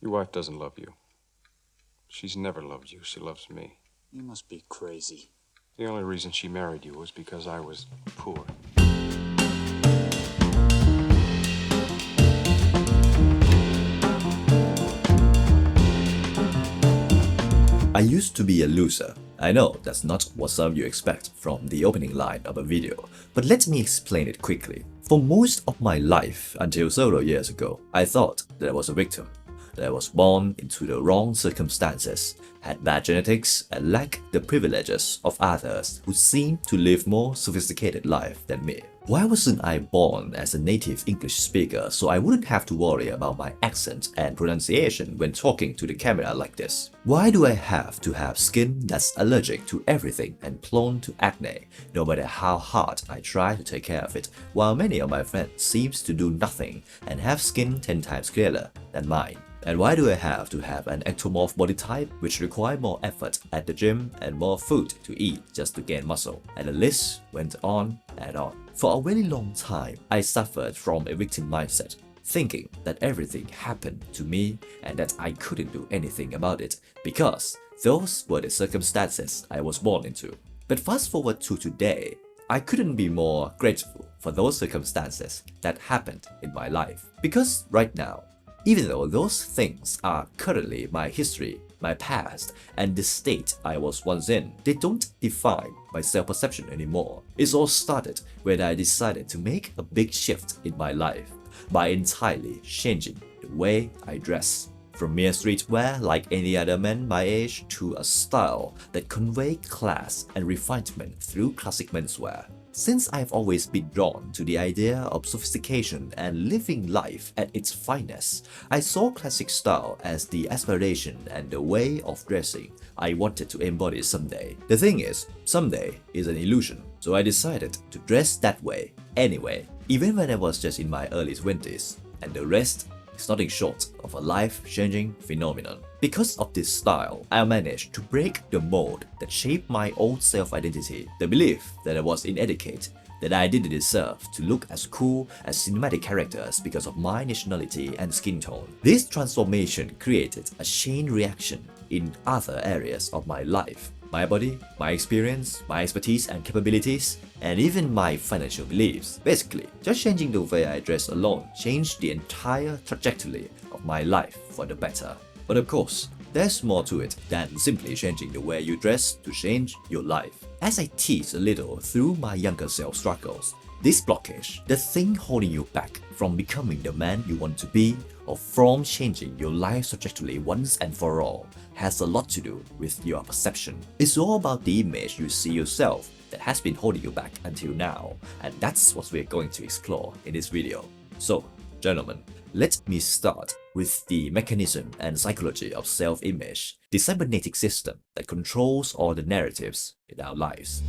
Your wife doesn't love you. She's never loved you. She loves me. You must be crazy. The only reason she married you was because I was poor. I used to be a loser. I know that's not what some of you expect from the opening line of a video, but let me explain it quickly. For most of my life, until several years ago, I thought that I was a victim, that I was born into the wrong circumstances, had bad genetics, and lacked the privileges of others who seemed to live more sophisticated life than me. Why wasn't I born as a native English speaker so I wouldn't have to worry about my accent and pronunciation when talking to the camera like this? Why do I have to have skin that's allergic to everything and prone to acne, no matter how hard I try to take care of it, while many of my friends seems to do nothing and have skin 10 times clearer than mine? And why do I have to have an ectomorph body type which require more effort at the gym and more food to eat just to gain muscle? And the list went on and on. For a very long time, I suffered from a victim mindset, thinking that everything happened to me and that I couldn't do anything about it because those were the circumstances I was born into. But fast forward to today, I couldn't be more grateful for those circumstances that happened in my life. Because right now, even though those things are currently my history, my past, and the state I was once in, they don't define my self-perception anymore. It all started when I decided to make a big shift in my life by entirely changing the way I dress. From mere streetwear like any other man my age to a style that conveyed class and refinement through classic menswear. Since I've always been drawn to the idea of sophistication and living life at its finest, I saw classic style as the aspiration and the way of dressing I wanted to embody someday. The thing is, someday is an illusion, so I decided to dress that way anyway, even when I was just in my early 20s, and the rest is nothing short of a life-changing phenomenon. Because of this style, I managed to break the mold that shaped my own self-identity, the belief that I was inadequate, that I didn't deserve to look as cool as cinematic characters because of my nationality and skin tone. This transformation created a chain reaction in other areas of my life. My body, my experience, my expertise and capabilities, and even my financial beliefs. Basically, just changing the way I dress alone changed the entire trajectory of my life for the better. But of course, there's more to it than simply changing the way you dress to change your life. As I tease a little through my younger self struggles, this blockage, the thing holding you back from becoming the man you want to be or from changing your life trajectory once and for all, has a lot to do with your perception. It's all about the image you see yourself that has been holding you back until now, and that's what we're going to explore in this video. So, gentlemen, let me start with the mechanism and psychology of self-image, the cybernetic system that controls all the narratives in our lives.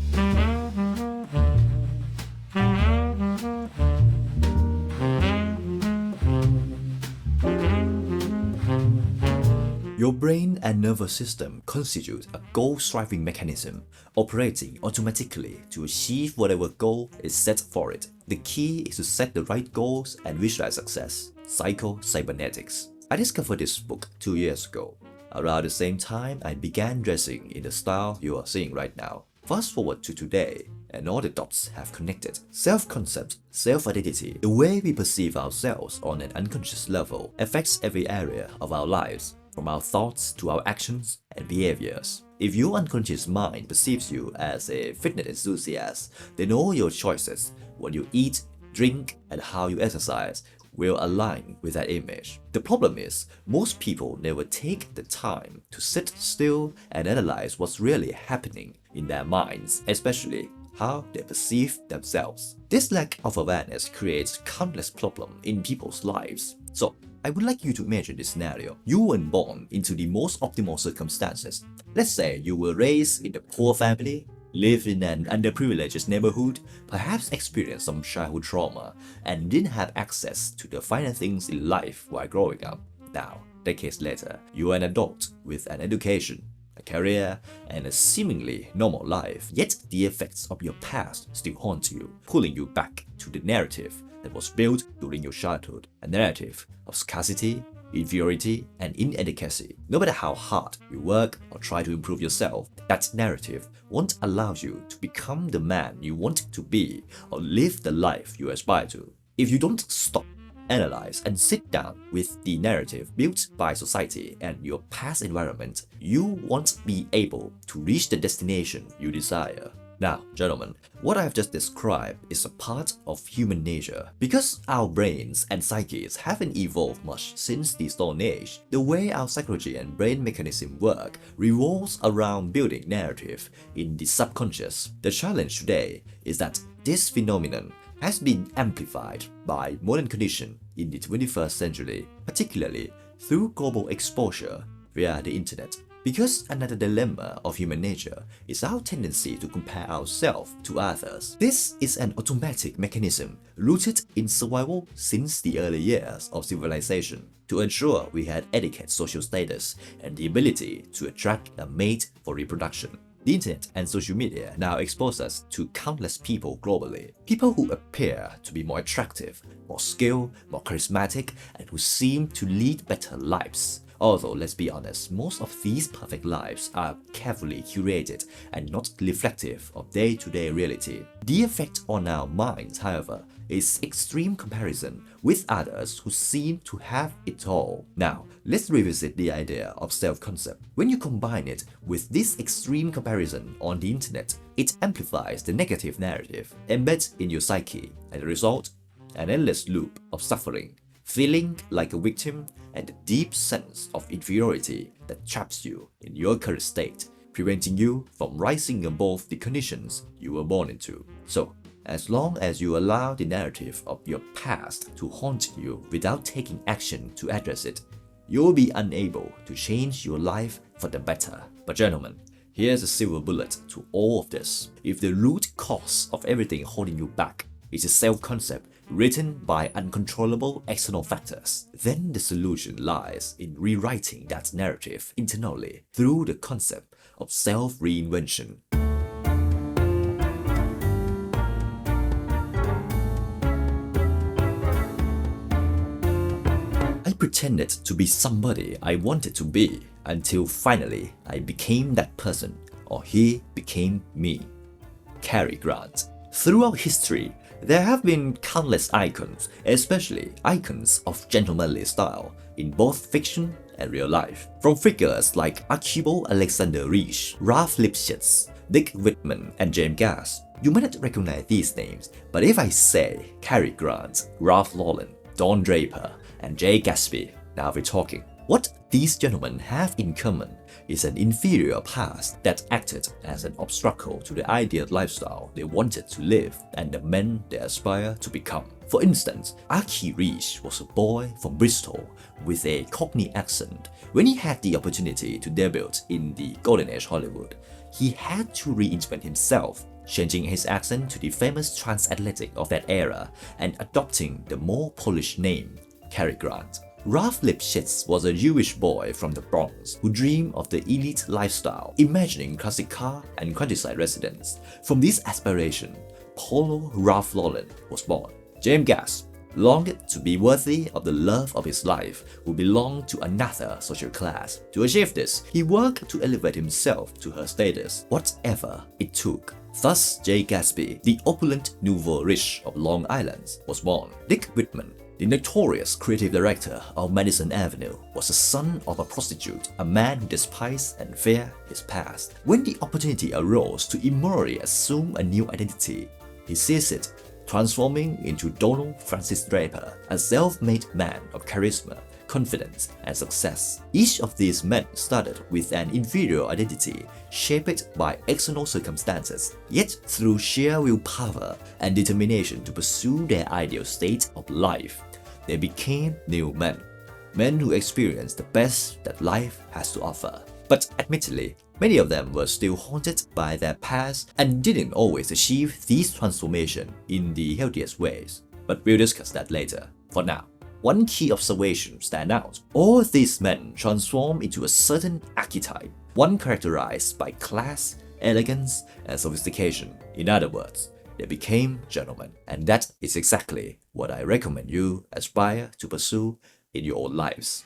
Your brain and nervous system constitute a goal-striving mechanism operating automatically to achieve whatever goal is set for it. The key is to set the right goals and visualize success. Psycho-cybernetics. I discovered this book 2 years ago. Around the same time, I began dressing in the style you are seeing right now. Fast forward to today, and all the dots have connected. Self-concept, self-identity, the way we perceive ourselves on an unconscious level, affects every area of our lives, from our thoughts to our actions and behaviors. If your unconscious mind perceives you as a fitness enthusiast, then all your choices, what you eat, drink, and how you exercise, will align with that image. The problem is, most people never take the time to sit still and analyze what's really happening in their minds, especially how they perceive themselves. This lack of awareness creates countless problems in people's lives. So, I would like you to imagine this scenario. You weren't born into the most optimal circumstances. Let's say you were raised in a poor family, live in an underprivileged neighborhood, perhaps experienced some childhood trauma, and didn't have access to the finer things in life while growing up. Now, decades later, you are an adult with an education, a career, and a seemingly normal life, yet the effects of your past still haunt you, pulling you back to the narrative that was built during your childhood, a narrative of scarcity, inferiority, and inadequacy. No matter how hard you work or try to improve yourself, that narrative won't allow you to become the man you want to be or live the life you aspire to. If you don't stop, analyze, and sit down with the narrative built by society and your past environment, you won't be able to reach the destination you desire. Now, gentlemen, what I have just described is a part of human nature. Because our brains and psyches haven't evolved much since the Stone Age, the way our psychology and brain mechanism work revolves around building narrative in the subconscious. The challenge today is that this phenomenon has been amplified by modern conditions in the 21st century, particularly through global exposure via the internet. Because another dilemma of human nature is our tendency to compare ourselves to others. This is an automatic mechanism rooted in survival since the early years of civilization to ensure we had adequate social status and the ability to attract a mate for reproduction. The internet and social media now expose us to countless people globally. People who appear to be more attractive, more skilled, more charismatic, and who seem to lead better lives. Although, let's be honest, most of these perfect lives are carefully curated and not reflective of day-to-day reality. The effect on our minds, however, is extreme comparison with others who seem to have it all. Now, let's revisit the idea of self-concept. When you combine it with this extreme comparison on the internet, it amplifies the negative narrative embedded in your psyche, and the result, an endless loop of suffering, feeling like a victim, and a deep sense of inferiority that traps you in your current state, preventing you from rising above the conditions you were born into. So, as long as you allow the narrative of your past to haunt you without taking action to address it, you will be unable to change your life for the better. But gentlemen, here's a silver bullet to all of this. If the root cause of everything holding you back is a self-concept written by uncontrollable external factors, then the solution lies in rewriting that narrative internally through the concept of self-reinvention. I pretended to be somebody I wanted to be until finally I became that person, or he became me. Cary Grant. Throughout history, there have been countless icons, especially icons of gentlemanly style, in both fiction and real life. From figures like Archibald Alexander Reich, Ralph Lipschitz, Dick Whitman, and James Gass. You might not recognize these names, but if I say Cary Grant, Ralph Lauren, Don Draper, and Jay Gatsby, now we're talking. What these gentlemen have in common is an inferior past that acted as an obstacle to the ideal lifestyle they wanted to live and the men they aspire to become. For instance, Archie Reich was a boy from Bristol with a Cockney accent. When he had the opportunity to debut in the Golden Age Hollywood, he had to reinvent himself, changing his accent to the famous transatlantic of that era and adopting the more polished name, Cary Grant. Ralph Lipschitz was a Jewish boy from the Bronx who dreamed of the elite lifestyle, imagining classic car and countryside residence. From this aspiration, Polo Ralph Lauren was born. James Gass longed to be worthy of the love of his life, who belonged to another social class. To achieve this, he worked to elevate himself to her status, whatever it took. Thus, Jay Gatsby, the opulent nouveau riche of Long Island, was born. Dick Whitman, the notorious creative director of Madison Avenue, was the son of a prostitute, a man who despised and feared his past. When the opportunity arose to immorally assume a new identity, he seized it, transforming into Donald Francis Draper, a self-made man of charisma, confidence, and success. Each of these men started with an inferior identity shaped by external circumstances, yet through sheer willpower and determination to pursue their ideal state of life, they became new men, men who experienced the best that life has to offer. But admittedly, many of them were still haunted by their past and didn't always achieve these transformations in the healthiest ways. But we'll discuss that later. For now, one key observation stands out. All these men transformed into a certain archetype, one characterized by class, elegance, and sophistication. In other words, they became gentlemen. And that is exactly what I recommend you aspire to pursue in your own lives.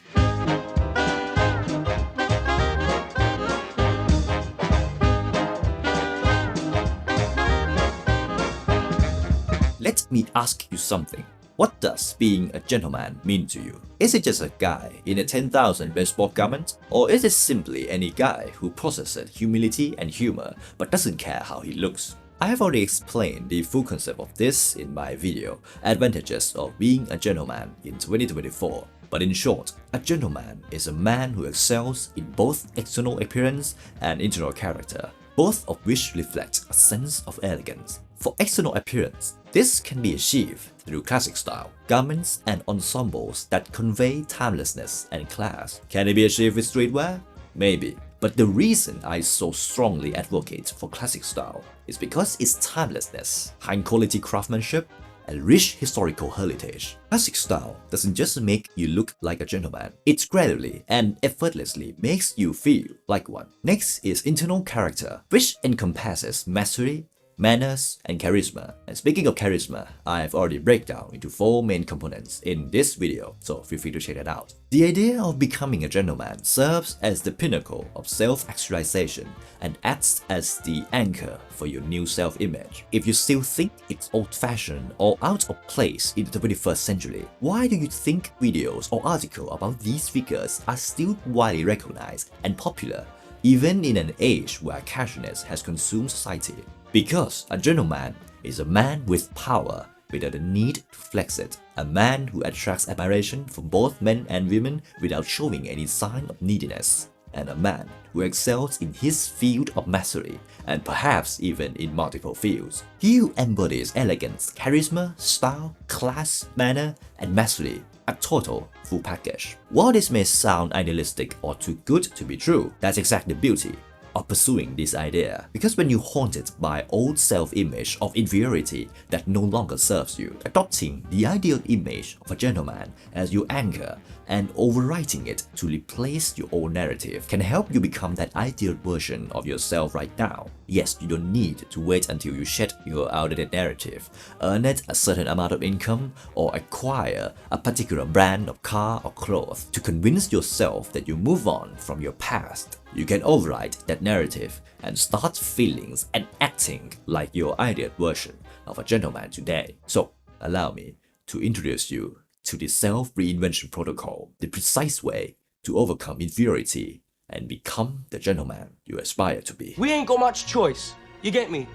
Let me ask you something. What does being a gentleman mean to you? Is it just a guy in a 10,000 baseball garment? Or is it simply any guy who possesses humility and humor but doesn't care how he looks? I have already explained the full concept of this in my video, Advantages of Being a Gentleman in 2024. But in short, a gentleman is a man who excels in both external appearance and internal character, both of which reflect a sense of elegance. For external appearance, this can be achieved through classic style, garments and ensembles that convey timelessness and class. Can it be achieved with streetwear? Maybe. But the reason I so strongly advocate for classic style is because its timelessness, high-quality craftsmanship, and rich historical heritage. Classic style doesn't just make you look like a gentleman, it gradually and effortlessly makes you feel like one. Next is internal character, which encompasses mastery, manners, and charisma. And speaking of charisma, I've already break down into 4 main components in this video, so feel free to check that out. The idea of becoming a gentleman serves as the pinnacle of self-actualization and acts as the anchor for your new self-image. If you still think it's old-fashioned or out of place in the 21st century, why do you think videos or articles about these figures are still widely recognized and popular, even in an age where casualness has consumed society? Because a gentleman is a man with power without the need to flex it, a man who attracts admiration from both men and women without showing any sign of neediness, and a man who excels in his field of mastery and perhaps even in multiple fields. He who embodies elegance, charisma, style, class, manner, and mastery, a total full package. While this may sound idealistic or too good to be true, that's exactly the beauty of pursuing this idea. Because when you're haunted by old self-image of inferiority that no longer serves you, adopting the ideal image of a gentleman as your anchor and overwriting it to replace your old narrative can help you become that ideal version of yourself right now. Yes, you don't need to wait until you shed your outdated narrative, earn a certain amount of income, or acquire a particular brand of car or clothes to convince yourself that you move on from your past. You can overwrite that narrative and start feeling and acting like your ideal version of a gentleman today. So, allow me to introduce you to the self-reinvention protocol, the precise way to overcome inferiority and become the gentleman you aspire to be. We ain't got much choice, you get me?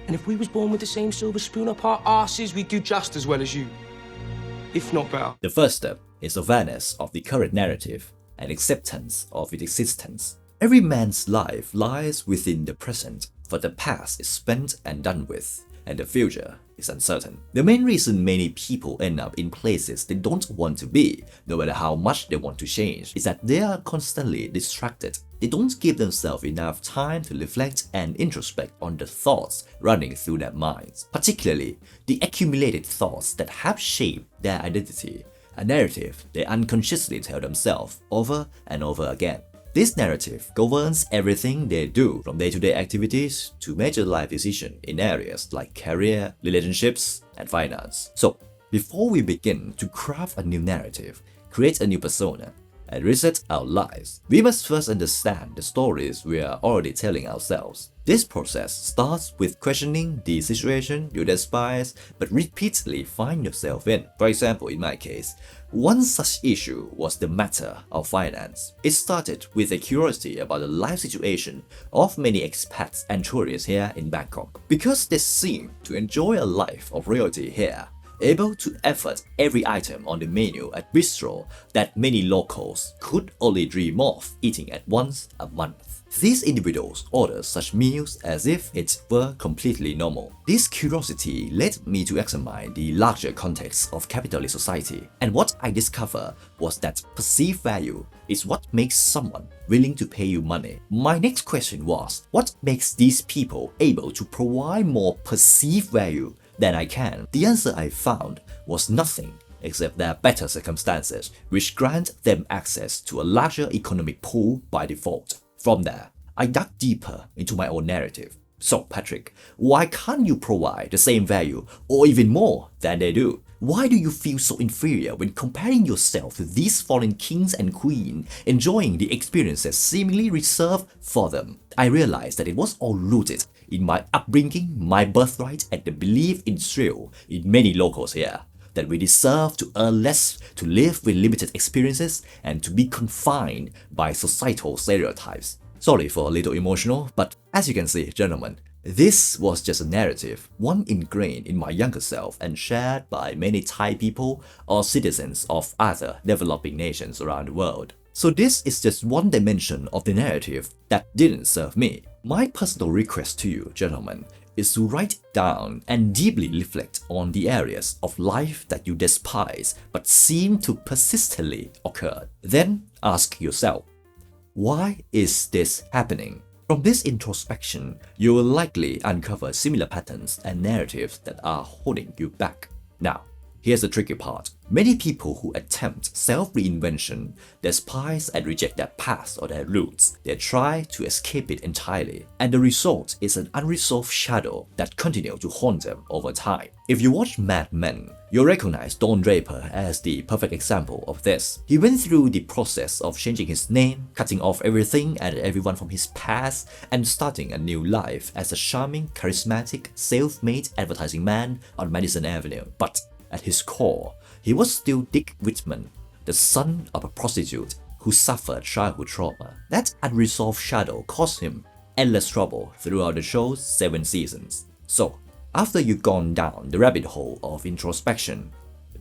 And if we was born with the same silver spoon up our arses, we'd do just as well as you, if not better. The first step is awareness of the current narrative and acceptance of its existence. Every man's life lies within the present, for the past is spent and done with, and the future is uncertain. The main reason many people end up in places they don't want to be, no matter how much they want to change, is that they are constantly distracted. They don't give themselves enough time to reflect and introspect on the thoughts running through their minds, particularly the accumulated thoughts that have shaped their identity, a narrative they unconsciously tell themselves over and over again. This narrative governs everything they do, from day-to-day activities to major life decisions in areas like career, relationships, and finance. So, before we begin to craft a new narrative, create a new persona, and reset our lives, we must first understand the stories we are already telling ourselves. This process starts with questioning the situation you despise but repeatedly find yourself in. For example, in my case, one such issue was the matter of finance. It started with a curiosity about the life situation of many expats and tourists here in Bangkok. Because they seem to enjoy a life of royalty here, able to afford every item on the menu at bistro that many locals could only dream of eating at once a month. These individuals order such meals as if it were completely normal. This curiosity led me to examine the larger context of capitalist society, and what I discovered was that perceived value is what makes someone willing to pay you money. My next question was, what makes these people able to provide more perceived value than I can? The answer I found was nothing except their better circumstances, which grant them access to a larger economic pool by default. From there, I dug deeper into my own narrative. So, Patrick, why can't you provide the same value or even more than they do? Why do you feel so inferior when comparing yourself to these fallen kings and queens, enjoying the experiences seemingly reserved for them? I realized that it was all rooted in my upbringing, my birthright, and the belief instilled in many locals here that we deserve to earn less, to live with limited experiences, and to be confined by societal stereotypes. Sorry for a little emotional, but as you can see, gentlemen, this was just a narrative, one ingrained in my younger self and shared by many Thai people or citizens of other developing nations around the world. So this is just one dimension of the narrative that didn't serve me. My personal request to you, gentlemen, is to write down and deeply reflect on the areas of life that you despise but seem to persistently occur. Then ask yourself, why is this happening? From this introspection, you will likely uncover similar patterns and narratives that are holding you back. Now, here's the tricky part. Many people who attempt self-reinvention despise and reject their past or their roots. They try to escape it entirely, and the result is an unresolved shadow that continues to haunt them over time. If you watch Mad Men, you'll recognize Don Draper as the perfect example of this. He went through the process of changing his name, cutting off everything and everyone from his past, and starting a new life as a charming, charismatic, self-made advertising man on Madison Avenue. But at his core, he was still Dick Whitman, the son of a prostitute who suffered childhood trauma. That unresolved shadow caused him endless trouble throughout the show's 7 seasons. So, after you've gone down the rabbit hole of introspection,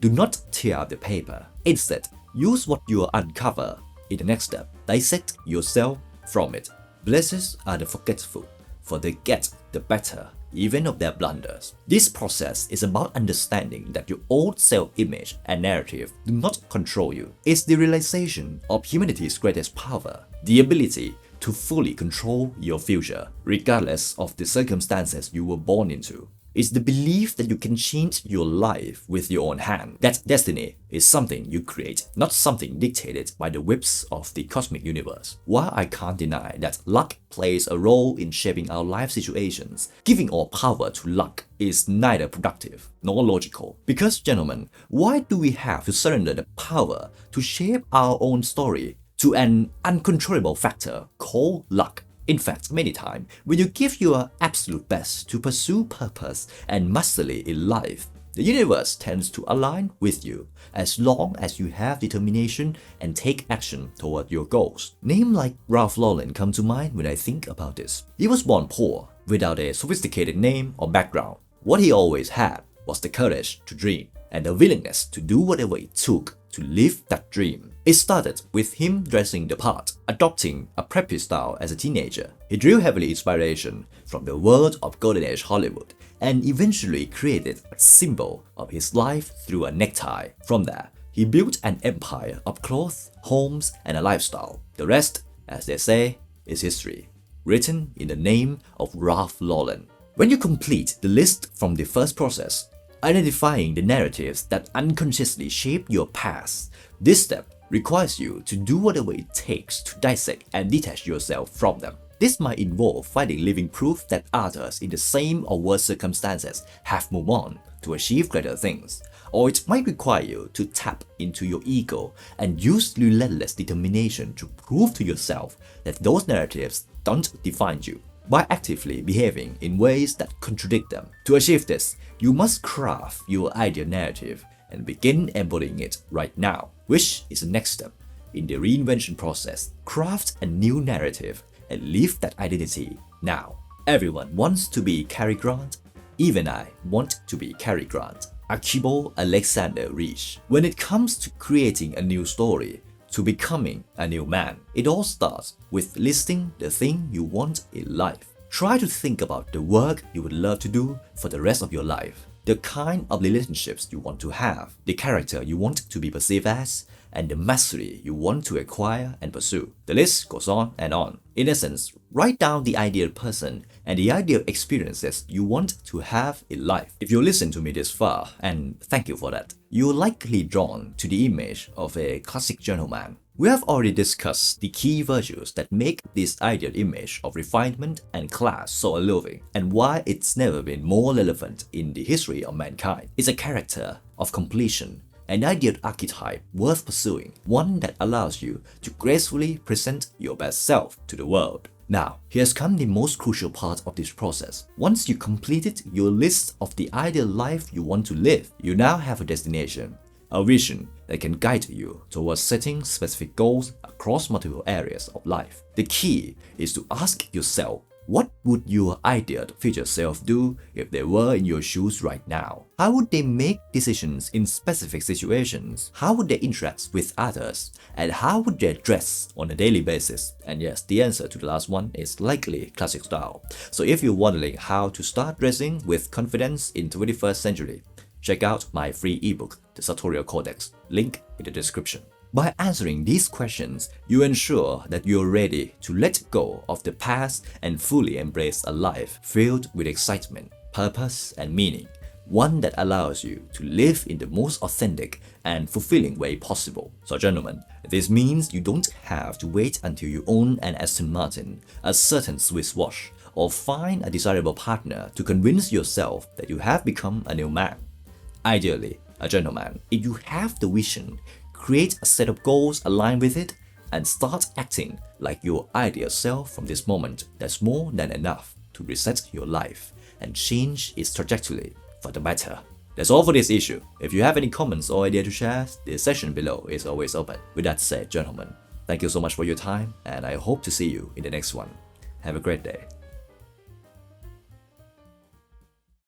do not tear up the paper. Instead, use what you uncover in the next step. Dissect yourself from it. Blessed are the forgetful, for they get the better even of their blunders. This process is about understanding that your old self-image and narrative do not control you. It's the realization of humanity's greatest power, the ability to fully control your future, regardless of the circumstances you were born into. It's the belief that you can change your life with your own hand. That destiny is something you create, not something dictated by the whips of the cosmic universe. While I can't deny that luck plays a role in shaping our life situations, giving all power to luck is neither productive nor logical. Because, gentlemen, why do we have to surrender the power to shape our own story to an uncontrollable factor called luck? In fact, many times, when you give your absolute best to pursue purpose and mastery in life, the universe tends to align with you as long as you have determination and take action toward your goals. Names like Ralph Lauren come to mind when I think about this. He was born poor, without a sophisticated name or background. What he always had was the courage to dream and the willingness to do whatever it took to live that dream. It started with him dressing the part, adopting a preppy style as a teenager. He drew heavily inspiration from the world of Golden Age Hollywood and eventually created a symbol of his life through a necktie. From there, he built an empire of clothes, homes, and a lifestyle. The rest, as they say, is history, written in the name of Ralph Lauren. When you complete the list from the first process, identifying the narratives that unconsciously shape your past, this step requires you to do whatever it takes to dissect and detach yourself from them. This might involve finding living proof that others in the same or worse circumstances have moved on to achieve greater things, or it might require you to tap into your ego and use relentless determination to prove to yourself that those narratives don't define you by actively behaving in ways that contradict them. To achieve this, you must craft your ideal narrative and begin embodying it right now, which is the next step in the reinvention process. Craft a new narrative and live that identity now. Everyone wants to be Cary Grant. Even I want to be Cary Grant. Archibald Alexander Rich. When it comes to creating a new story, to becoming a new man, it all starts with listing the thing you want in life. Try to think about the work you would love to do for the rest of your life, the kind of relationships you want to have, the character you want to be perceived as, and the mastery you want to acquire and pursue. The list goes on and on. In essence, write down the ideal person and the ideal experiences you want to have in life. If you listen to me this far, and thank you for that, you're likely drawn to the image of a classic gentleman, We have already discussed the key virtues that make this ideal image of refinement and class so alluring, and why it's never been more relevant in the history of mankind. It's a character of completion, an ideal archetype worth pursuing, one that allows you to gracefully present your best self to the world. Now, here's come the most crucial part of this process. Once you completed your list of the ideal life you want to live, you now have a destination, a vision that can guide you towards setting specific goals across multiple areas of life. The key is to ask yourself, what would your ideal future self do if they were in your shoes right now? How would they make decisions in specific situations? How would they interact with others? And how would they dress on a daily basis? And yes, the answer to the last one is likely classic style. So if you're wondering how to start dressing with confidence in 21st century, check out my free ebook, the Sartorial Codex, link in the description. By answering these questions, you ensure that you're ready to let go of the past and fully embrace a life filled with excitement, purpose, and meaning, one that allows you to live in the most authentic and fulfilling way possible. So gentlemen, this means you don't have to wait until you own an Aston Martin, a certain Swiss watch, or find a desirable partner to convince yourself that you have become a new man. Ideally, a gentleman, if you have the vision, create a set of goals aligned with it, and start acting like your ideal self from this moment. That's more than enough to reset your life and change its trajectory for the better. That's all for this issue. If you have any comments or idea to share, the section below is always open. With that said, gentlemen, thank you so much for your time, and I hope to see you in the next one. Have a great day.